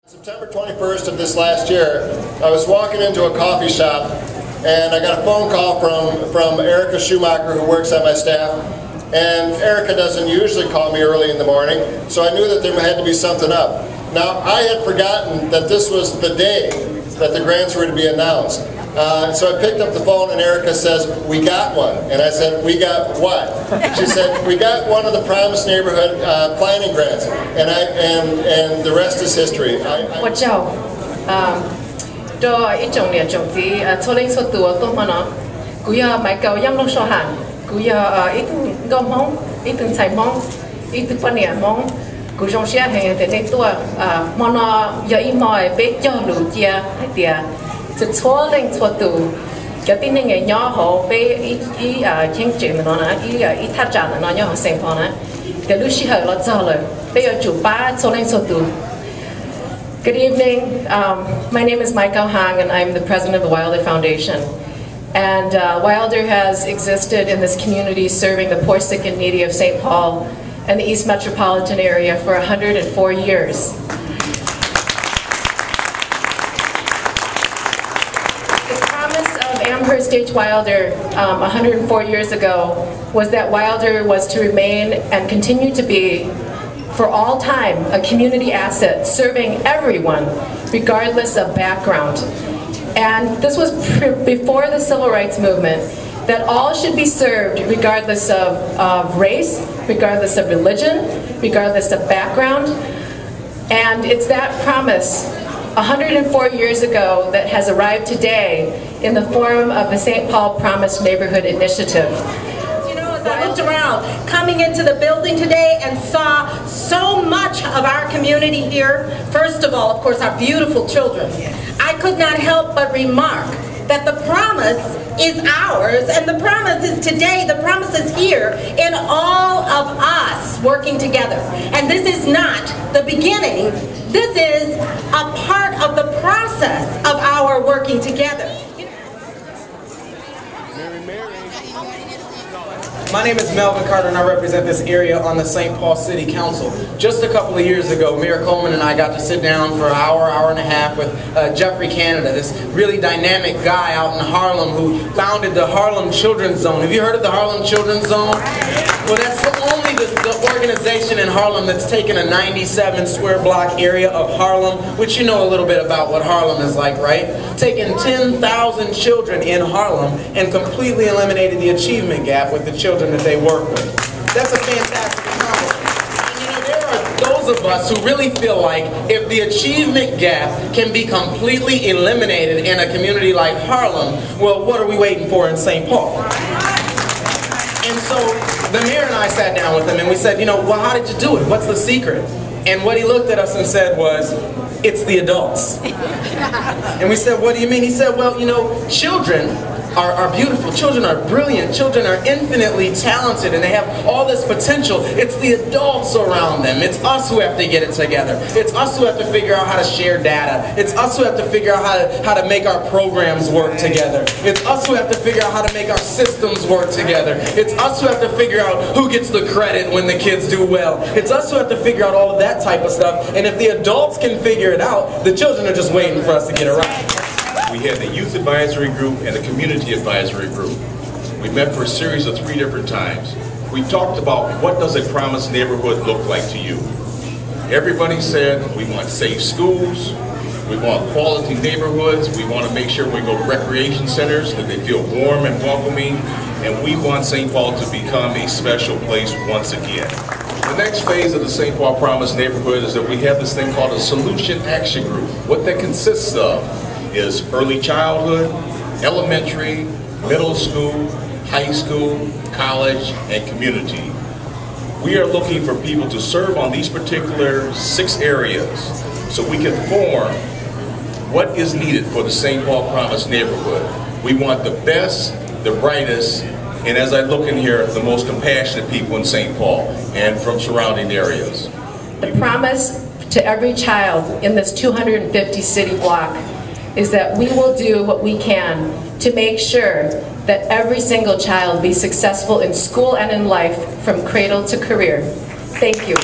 September 21st of this last year, I was walking into a coffee shop and I got a phone call from Erica Schumacher, who works on my staff. And Erica doesn't usually call me early in the morning, so I knew that there had to be something up. Now, I had forgotten that this was the day that the grants were to be announced. So I picked up the phone and Erica says, "We got one." And I said, "We got what?" She said, "We got one of the Promised Neighborhood planning grants." And the rest is history. 我叫做一种的种子初零所读的嘛呢，古要买够音乐所行，古要一顿高梦，一顿财梦，一顿半年梦，古种些係嘅呢多嘛呢有一枚被教路嘅係啲就初零所讀，有啲呢嘅nhỏ好被傾住咪咯呢，一他站嘅呢nhỏ成況呢，嘅路時候落咗嚟，被有做把初零所讀。Good evening. My name is Michael Hang, and I'm the president of the Wilder Foundation. And Wilder has existed in this community serving the poor, sick, and needy of St. Paul and the East Metropolitan area for 104 years. The promise of Amherst H. Wilder 104 years ago was that Wilder was to remain and continue to be for all time a community asset serving everyone regardless of background. And this was before the Civil Rights Movement, that all should be served regardless of race, regardless of religion, regardless of background. And it's that promise 104 years ago that has arrived today in the form of the St. Paul Promised Neighborhood Initiative. I looked around coming into the building today and saw so much of our community here. First of all, of course, our beautiful children. I could not help but remark that the promise is ours, and the promise is today, the promise is here in all of us working together. And this is not the beginning, this is a part of the process of our working together. My name is Melvin Carter and I represent this area on the St. Paul City Council. Just a couple of years ago, Mayor Coleman and I got to sit down for an hour and a half with Jeffrey Canada, this really dynamic guy out in Harlem who founded the Harlem Children's Zone. Have you heard of the Harlem Children's Zone? Well, that's only the organization in Harlem that's taken a 97 square block area of Harlem, which you know a little bit about what Harlem is like, right? Taking 10,000 children in Harlem and completely eliminated the achievement gap with the children that they work with. That's a fantastic accomplishment. And you know, there are those of us who really feel like if the achievement gap can be completely eliminated in a community like Harlem, well, what are we waiting for in St. Paul? And so the mayor and I sat down with him and we said, you know, well, how did you do it? What's the secret? And what he looked at us and said was, it's the adults. And we said, what do you mean? He said, well, you know, children are beautiful. Children are brilliant. Children are infinitely talented and they have all this potential. It's the adults around them. It's us who have to get it together. It's us who have to figure out how to share data. It's us who have to figure out how to make our programs work together. It's us who have to figure out how to make our systems work together. It's us who have to figure out who gets the credit when the kids do well. It's us who have to figure out all of that type of stuff. And if the adults can figure it out, the children are just waiting for us to get it right. We had the Youth Advisory Group and the Community Advisory Group. We met for a series of 3 different times. We talked about what does a promised neighborhood look like to you. Everybody said we want safe schools, we want quality neighborhoods, we want to make sure we go to recreation centers that they feel warm and welcoming, and we want St. Paul to become a special place once again. The next phase of the St. Paul Promised Neighborhood is that we have this thing called a Solution Action Group. What that consists of is early childhood, elementary, middle school, high school, college, and community. We are looking for people to serve on these particular 6 areas so we can form what is needed for the St. Paul Promised Neighborhood. We want the best, the brightest, and as I look in here, the most compassionate people in St. Paul and from surrounding areas. The promise to every child in this 250 city block is that we will do what we can to make sure that every single child be successful in school and in life from cradle to career. Thank you.